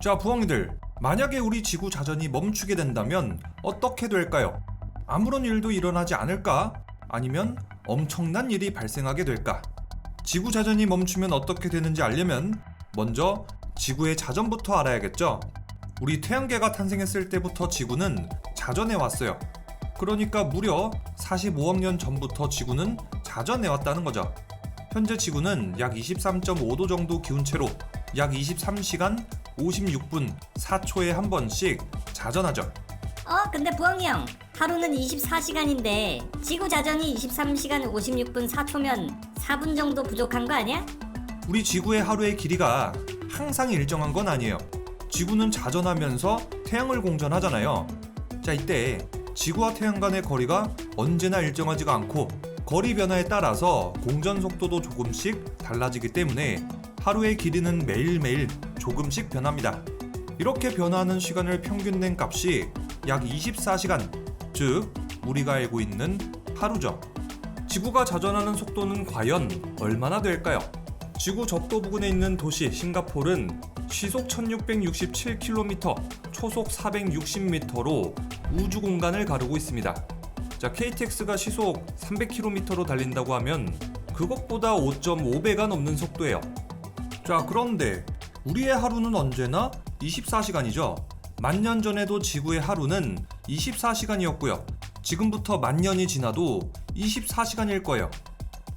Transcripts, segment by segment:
자, 부엉이들, 만약에 우리 지구 자전이 멈추게 된다면 어떻게 될까요? 아무런 일도 일어나지 않을까? 아니면 엄청난 일이 발생하게 될까? 지구 자전이 멈추면 어떻게 되는지 알려면 먼저 지구의 자전부터 알아야겠죠? 우리 태양계가 탄생했을 때부터 지구는 자전해 왔어요. 그러니까 무려 45억 년 전부터 지구는 자전해 왔다는 거죠. 현재 지구는 약 23.5도 정도 기온체로 약 23시간 56분 4초에 한 번씩 자전하죠. 근데 부엉이 형, 하루는 24시간인데 지구 자전이 23시간 56분 4초면 4분 정도 부족한 거 아니야? 우리 지구의 하루의 길이가 항상 일정한 건 아니에요. 지구는 자전하면서 태양을 공전하잖아요. 자, 이때 지구와 태양 간의 거리가 언제나 일정하지가 않고 거리 변화에 따라서 공전 속도도 조금씩 달라지기 때문에 하루의 길이는 매일매일 조금씩 변합니다. 이렇게 변화하는 시간을 평균 낸 값이 약 24시간, 즉 우리가 알고 있는 하루죠. 지구가 자전하는 속도는 과연 얼마나 될까요? 지구 적도 부근에 있는 도시 싱가포르는 시속 1667km, 초속 460m로 우주 공간을 가르고 있습니다. 자, KTX가 시속 300km로 달린다고 하면 그것보다 5.5배가 넘는 속도예요. 자, 그런데 우리의 하루는 언제나 24시간이죠. 만년 전에도 지구의 하루는 24시간이었고요. 지금부터 만년이 지나도 24시간일 거예요.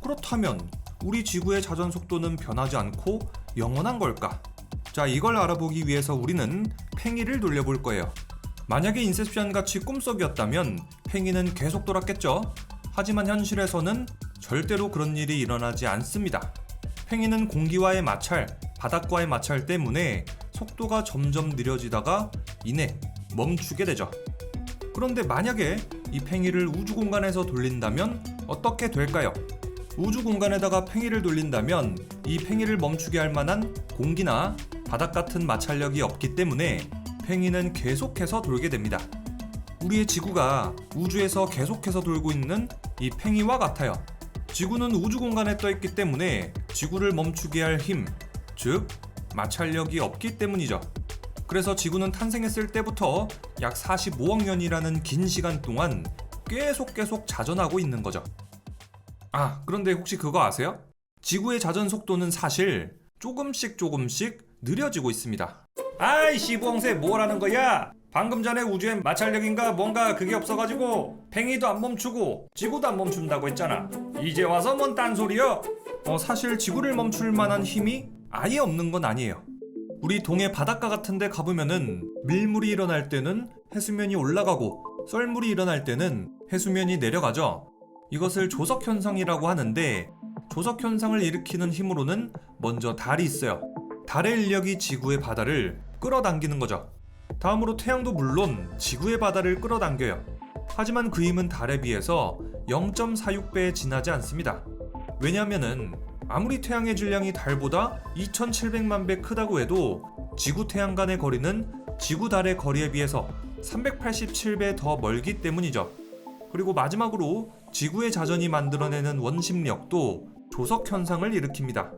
그렇다면 우리 지구의 자전 속도는 변하지 않고 영원한 걸까? 자, 이걸 알아보기 위해서 우리는 팽이를 돌려볼 거예요. 만약에 인셉션 같이 꿈속이었다면 팽이는 계속 돌았겠죠? 하지만 현실에서는 절대로 그런 일이 일어나지 않습니다. 팽이는 공기와의 마찰, 바닥과의 마찰 때문에 속도가 점점 느려지다가 이내 멈추게 되죠. 그런데 만약에 이 팽이를 우주 공간에서 돌린다면 어떻게 될까요? 우주 공간에다가 팽이를 돌린다면 이 팽이를 멈추게 할 만한 공기나 바닥 같은 마찰력이 없기 때문에 팽이는 계속해서 돌게 됩니다. 우리의 지구가 우주에서 계속해서 돌고 있는 이 팽이와 같아요. 지구는 우주 공간에 떠 있기 때문에 지구를 멈추게 할 힘, 즉 마찰력이 없기 때문이죠. 그래서 지구는 탄생했을 때부터 약 45억 년이라는 긴 시간 동안 계속 자전하고 있는 거죠. 아, 그런데 혹시 그거 아세요? 지구의 자전 속도는 사실 조금씩 느려지고 있습니다. 아이 시부엉새 뭐라는 거야? 방금 전에 우주엔 마찰력인가 뭔가 그게 없어가지고 팽이도 안 멈추고 지구도 안 멈춘다고 했잖아. 이제 와서 뭔 딴소리여? 사실 지구를 멈출 만한 힘이 아예 없는 건 아니에요. 우리 동해 바닷가 같은 데 가보면은 밀물이 일어날 때는 해수면이 올라가고 썰물이 일어날 때는 해수면이 내려가죠. 이것을 조석현상이라고 하는데 조석현상을 일으키는 힘으로는 먼저 달이 있어요. 달의 인력이 지구의 바다를 끌어당기는 거죠. 다음으로 태양도 물론 지구의 바다를 끌어당겨요. 하지만 그 힘은 달에 비해서 0.46배에 지나지 않습니다. 왜냐하면은 아무리 태양의 질량이 달보다 2700만 배 크다고 해도 지구 태양 간의 거리는 지구 달의 거리에 비해서 387배 더 멀기 때문이죠. 그리고 마지막으로 지구의 자전이 만들어내는 원심력도 조석 현상을 일으킵니다.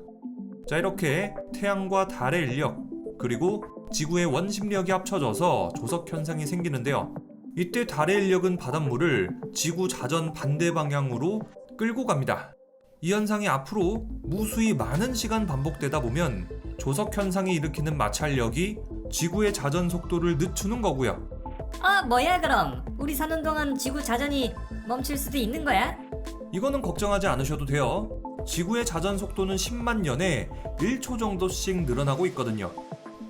자, 이렇게 태양과 달의 인력 그리고 지구의 원심력이 합쳐져서 조석 현상이 생기는데요. 이때 달의 인력은 바닷물을 지구 자전 반대 방향으로 끌고 갑니다. 이 현상이 앞으로 무수히 많은 시간 반복되다 보면 조석 현상이 일으키는 마찰력이 지구의 자전 속도를 늦추는 거고요. 뭐야 그럼? 우리 사는 동안 지구 자전이 멈출 수도 있는 거야? 이거는 걱정하지 않으셔도 돼요. 지구의 자전 속도는 10만 년에 1초 정도씩 늘어나고 있거든요.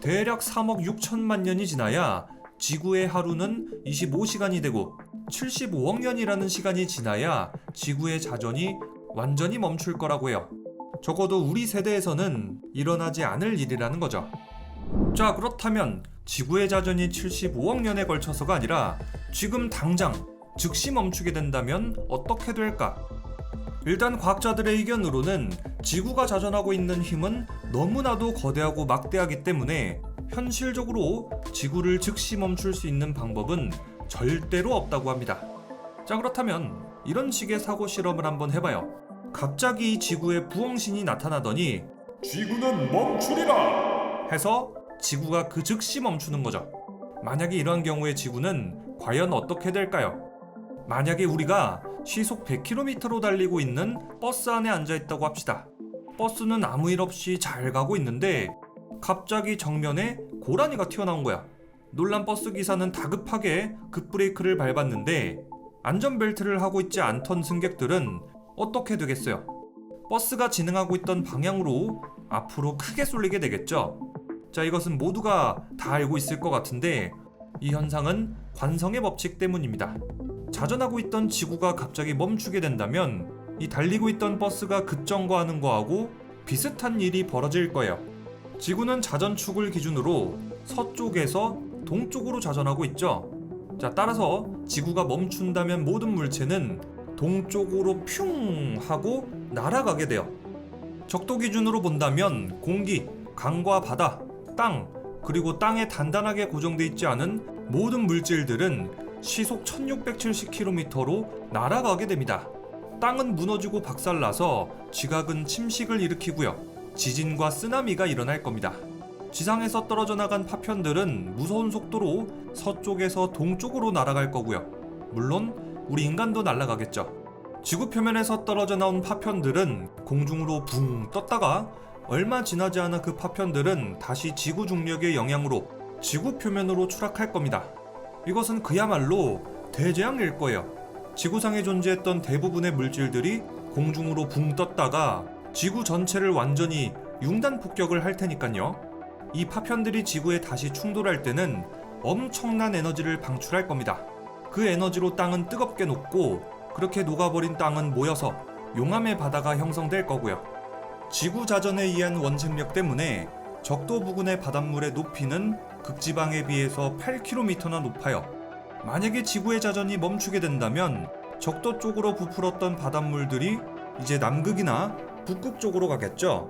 대략 3억 6천만 년이 지나야 지구의 하루는 25시간이 되고 75억 년이라는 시간이 지나야 지구의 자전이 완전히 멈출 거라고 해요. 적어도 우리 세대에서는 일어나지 않을 일이라는 거죠. 자, 그렇다면 지구의 자전이 75억 년에 걸쳐서가 아니라 지금 당장 즉시 멈추게 된다면 어떻게 될까? 일단 과학자들의 의견으로는 지구가 자전하고 있는 힘은 너무나도 거대하고 막대하기 때문에 현실적으로 지구를 즉시 멈출 수 있는 방법은 절대로 없다고 합니다. 자, 그렇다면 이런 식의 사고 실험을 한번 해봐요. 갑자기 지구에 부엉신이 나타나더니 지구는 멈추리라 해서 지구가 그 즉시 멈추는 거죠. 만약에 이러한 경우에 지구는 과연 어떻게 될까요? 만약에 우리가 시속 100km로 달리고 있는 버스 안에 앉아있다고 합시다. 버스는 아무 일 없이 잘 가고 있는데 갑자기 정면에 고라니가 튀어나온 거야. 놀란 버스 기사는 다급하게 급브레이크를 밟았는데 안전벨트를 하고 있지 않던 승객들은 어떻게 되겠어요? 버스가 진행하고 있던 방향으로 앞으로 크게 쏠리게 되겠죠. 자, 이것은 모두가 다 알고 있을 것 같은데 이 현상은 관성의 법칙 때문입니다. 자전하고 있던 지구가 갑자기 멈추게 된다면 이 달리고 있던 버스가 급정거하는 거하고 비슷한 일이 벌어질 거예요. 지구는 자전축을 기준으로 서쪽에서 동쪽으로 자전하고 있죠. 자, 따라서 지구가 멈춘다면 모든 물체는 동쪽으로 퓨 하고 날아가게 돼요. 적도 기준으로 본다면 공기, 강과 바다, 땅, 그리고 땅에 단단하게 고정돼 있지 않은 모든 물질들은 시속 1670km로 날아가게 됩니다. 땅은 무너지고 박살나서 지각은 침식을 일으키고요. 지진과 쓰나미가 일어날 겁니다. 지상에서 떨어져 나간 파편들은 무서운 속도로 서쪽에서 동쪽으로 날아갈 거고요. 물론 우리 인간도 날아가겠죠. 지구 표면에서 떨어져 나온 파편들은 공중으로 붕 떴다가 얼마 지나지 않아 그 파편들은 다시 지구 중력의 영향으로 지구 표면으로 추락할 겁니다. 이것은 그야말로 대재앙일 거예요. 지구상에 존재했던 대부분의 물질들이 공중으로 붕 떴다가 지구 전체를 완전히 융단 폭격을 할 테니까요. 이 파편들이 지구에 다시 충돌할 때는 엄청난 에너지를 방출할 겁니다. 그 에너지로 땅은 뜨겁게 녹고 그렇게 녹아버린 땅은 모여서 용암의 바다가 형성될 거고요. 지구 자전에 의한 원심력 때문에 적도 부근의 바닷물의 높이는 극지방에 비해서 8km나 높아요. 만약에 지구의 자전이 멈추게 된다면 적도 쪽으로 부풀었던 바닷물들이 이제 남극이나 북극 쪽으로 가겠죠.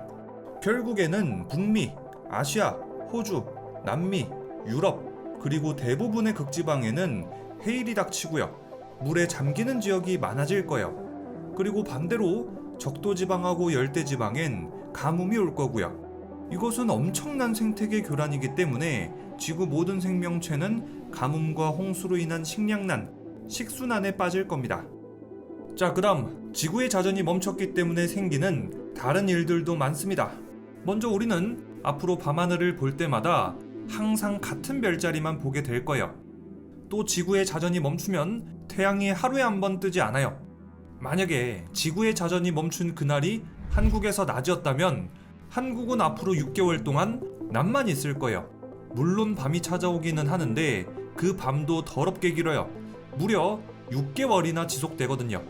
결국에는 북미, 아시아, 호주, 남미, 유럽, 그리고 대부분의 극지방에는 해일이 닥치고요. 물에 잠기는 지역이 많아질 거예요. 그리고 반대로 적도지방하고 열대지방엔 가뭄이 올 거고요. 이것은 엄청난 생태계 교란이기 때문에 지구 모든 생명체는 가뭄과 홍수로 인한 식량난, 식순환에 빠질 겁니다. 자, 그다음 지구의 자전이 멈췄기 때문에 생기는 다른 일들도 많습니다. 먼저 우리는 앞으로 밤하늘을 볼 때마다 항상 같은 별자리만 보게 될 거예요. 또 지구의 자전이 멈추면 태양이 하루에 한 번 뜨지 않아요. 만약에 지구의 자전이 멈춘 그날이 한국에서 낮이었다면 한국은 앞으로 6개월 동안 낮만 있을 거예요. 물론 밤이 찾아오기는 하는데 그 밤도 더럽게 길어요. 무려 6개월이나 지속되거든요.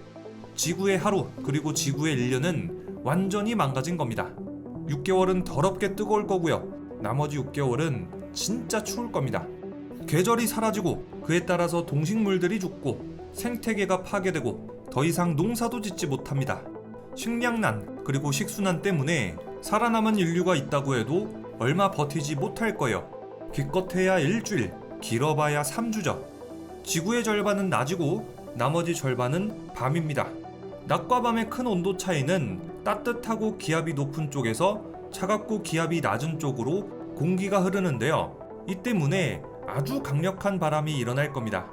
지구의 하루 그리고 지구의 1년은 완전히 망가진 겁니다. 6개월은 더럽게 뜨거울 거고요. 나머지 6개월은 진짜 추울 겁니다. 계절이 사라지고 그에 따라서 동식물들이 죽고 생태계가 파괴되고 더 이상 농사도 짓지 못합니다. 식량난 그리고 식순환 때문에 살아남은 인류가 있다고 해도 얼마 버티지 못할 거예요. 기껏해야 일주일, 길어봐야 3주죠. 지구의 절반은 낮이고 나머지 절반은 밤입니다. 낮과 밤의 큰 온도 차이는 따뜻하고 기압이 높은 쪽에서 차갑고 기압이 낮은 쪽으로 공기가 흐르는데요. 이 때문에 아주 강력한 바람이 일어날 겁니다.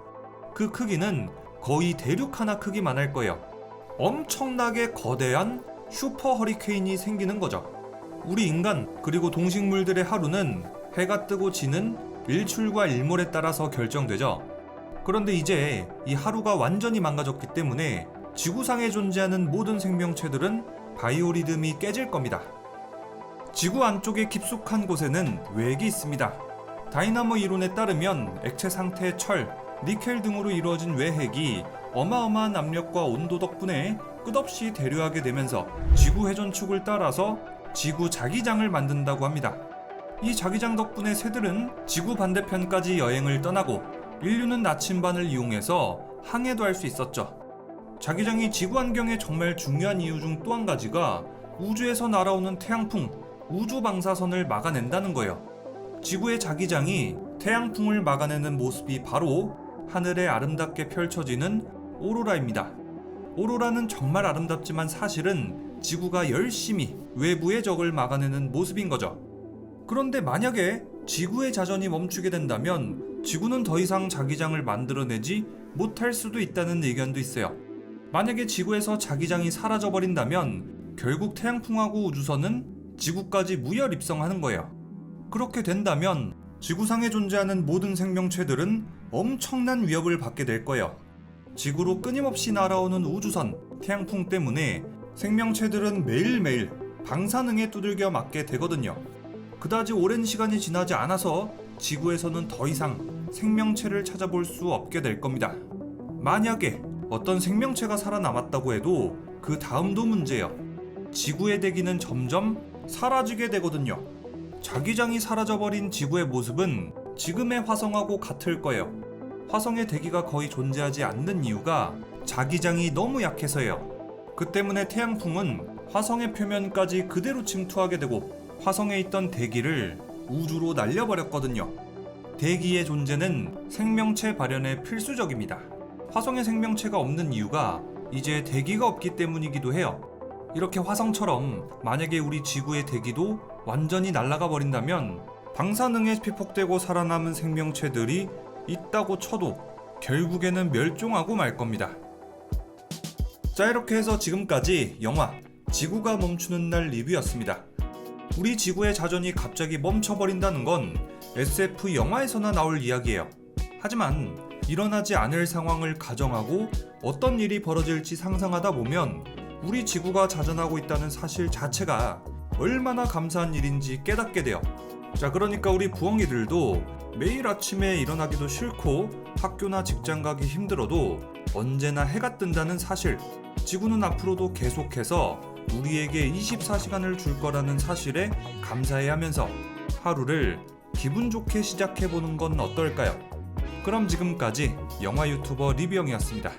그 크기는 거의 대륙 하나 크기만 할 거예요. 엄청나게 거대한 슈퍼 허리케인이 생기는 거죠. 우리 인간 그리고 동식물들의 하루는 해가 뜨고 지는 일출과 일몰에 따라서 결정되죠. 그런데 이제 이 하루가 완전히 망가졌기 때문에 지구상에 존재하는 모든 생명체들은 바이오리듬이 깨질 겁니다. 지구 안쪽의 깊숙한 곳에는 외핵이 있습니다. 다이나모 이론에 따르면 액체 상태의 철, 니켈 등으로 이루어진 외핵이 어마어마한 압력과 온도 덕분에 끝없이 대류하게 되면서 지구 회전축을 따라서 지구 자기장을 만든다고 합니다. 이 자기장 덕분에 새들은 지구 반대편까지 여행을 떠나고 인류는 나침반을 이용해서 항해도 할 수 있었죠. 자기장이 지구 환경에 정말 중요한 이유 중 또 한 가지가 우주에서 날아오는 태양풍, 우주 방사선을 막아낸다는 거예요. 지구의 자기장이 태양풍을 막아내는 모습이 바로 하늘에 아름답게 펼쳐지는 오로라입니다. 오로라는 정말 아름답지만 사실은 지구가 열심히 외부의 적을 막아내는 모습인 거죠. 그런데 만약에 지구의 자전이 멈추게 된다면 지구는 더 이상 자기장을 만들어내지 못할 수도 있다는 의견도 있어요. 만약에 지구에서 자기장이 사라져버린다면 결국 태양풍하고 우주선은 지구까지 무혈 입성하는 거예요. 그렇게 된다면 지구상에 존재하는 모든 생명체들은 엄청난 위협을 받게 될 거예요. 지구로 끊임없이 날아오는 우주선, 태양풍 때문에 생명체들은 매일매일 방사능에 두들겨 맞게 되거든요. 그다지 오랜 시간이 지나지 않아서 지구에서는 더 이상 생명체를 찾아볼 수 없게 될 겁니다. 만약에 어떤 생명체가 살아남았다고 해도 그 다음도 문제예요. 지구의 대기는 점점 사라지게 되거든요. 자기장이 사라져버린 지구의 모습은 지금의 화성하고 같을 거예요. 화성의 대기가 거의 존재하지 않는 이유가 자기장이 너무 약해서예요. 그 때문에 태양풍은 화성의 표면까지 그대로 침투하게 되고 화성에 있던 대기를 우주로 날려버렸거든요. 대기의 존재는 생명체 발현에 필수적입니다. 화성에 생명체가 없는 이유가 이제 대기가 없기 때문이기도 해요. 이렇게 화성처럼 만약에 우리 지구의 대기도 완전히 날아가 버린다면 방사능에 피폭되고 살아남은 생명체들이 있다고 쳐도 결국에는 멸종하고 말 겁니다. 자, 이렇게 해서 지금까지 영화 지구가 멈추는 날 리뷰였습니다. 우리 지구의 자전이 갑자기 멈춰버린다는 건 SF 영화에서나 나올 이야기예요. 하지만 일어나지 않을 상황을 가정하고 어떤 일이 벌어질지 상상하다 보면 우리 지구가 자전하고 있다는 사실 자체가 얼마나 감사한 일인지 깨닫게 돼요. 자, 그러니까 우리 부엉이들도 매일 아침에 일어나기도 싫고 학교나 직장 가기 힘들어도 언제나 해가 뜬다는 사실, 지구는 앞으로도 계속해서 우리에게 24시간을 줄 거라는 사실에 감사해야 하면서 하루를 기분 좋게 시작해보는 건 어떨까요? 그럼 지금까지 영화 유튜버 리뷰영이었습니다.